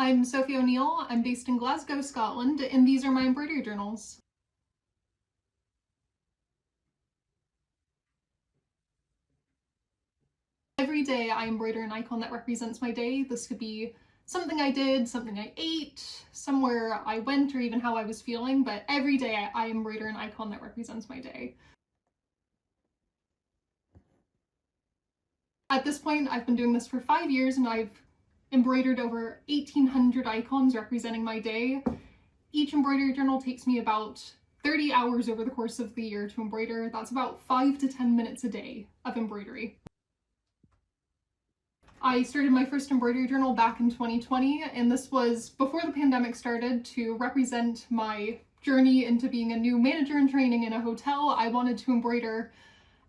I'm Sophie O'Neill. I'm based in Glasgow, Scotland, and these are my embroidery journals. Every day I embroider an icon that represents my day. This could be something I did, something I ate, somewhere I went, or even how I was feeling, but every day I embroider an icon that represents my day. At this point, I've been doing this for 5 years and I've embroidered over 1,800 icons representing my day. Each embroidery journal takes me about 30 hours over the course of the year to embroider. That's about 5 to 10 minutes a day of embroidery. I started my first embroidery journal back in 2020, and this was before the pandemic started to represent my journey into being a new manager in training in a hotel. I wanted to embroider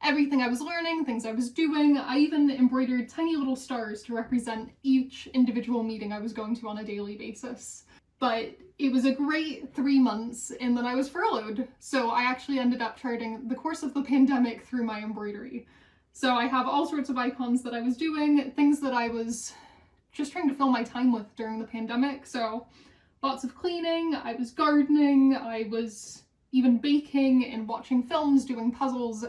everything I was learning, things I was doing. I even embroidered tiny little stars to represent each individual meeting I was going to on a daily basis. But it was a great 3 months, and then I was furloughed. So I actually ended up charting the course of the pandemic through my embroidery. So I have all sorts of icons that I was doing, things that I was just trying to fill my time with during the pandemic. So lots of cleaning, I was gardening, I was even baking and watching films, doing puzzles,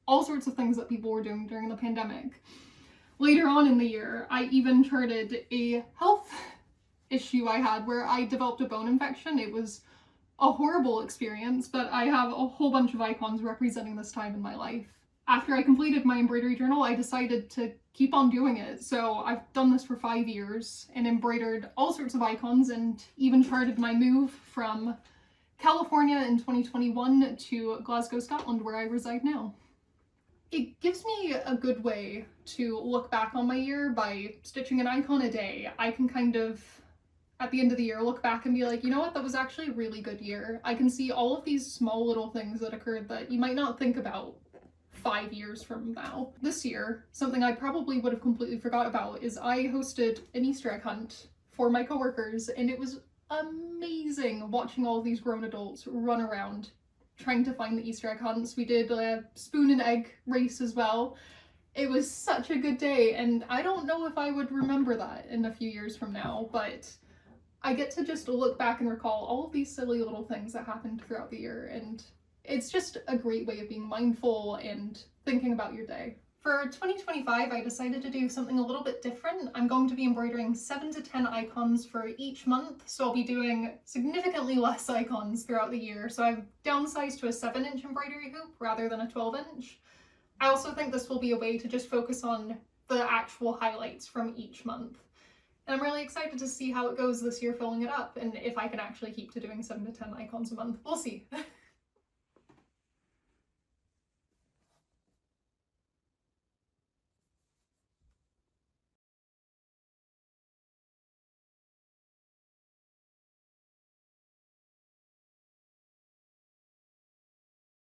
all sorts of things that people were doing during the pandemic. Later on in the year, I even charted a health issue I had where I developed a bone infection. It was a horrible experience, but I have a whole bunch of icons representing this time in my life. After I completed my embroidery journal, I decided to keep on doing it. So I've done this for 5 years and embroidered all sorts of icons and even charted my move from California in 2021 to Glasgow, Scotland, where I reside now. It gives me a good way to look back on my year by stitching an icon a day. I can kind of, at the end of the year, look back and be like, you know what, that was actually a really good year. I can see all of these small little things that occurred that you might not think about 5 years from now. This year, something I probably would have completely forgot about is I hosted an Easter egg hunt for my coworkers, and it was amazing watching all these grown adults run around trying to find the Easter egg hunts. We did a spoon and egg race as well. It was such a good day, and I don't know if I would remember that in a few years from now, but I get to just look back and recall all of these silly little things that happened throughout the year, and it's just a great way of being mindful and thinking about your day. For 2025, I decided to do something a little bit different. I'm going to be embroidering 7 to 10 icons for each month, so I'll be doing significantly less icons throughout the year. So I've downsized to a 7-inch embroidery hoop rather than a 12-inch. I also think this will be a way to just focus on the actual highlights from each month. And I'm really excited to see how it goes this year filling it up, and if I can actually keep to doing 7 to 10 icons a month. We'll see.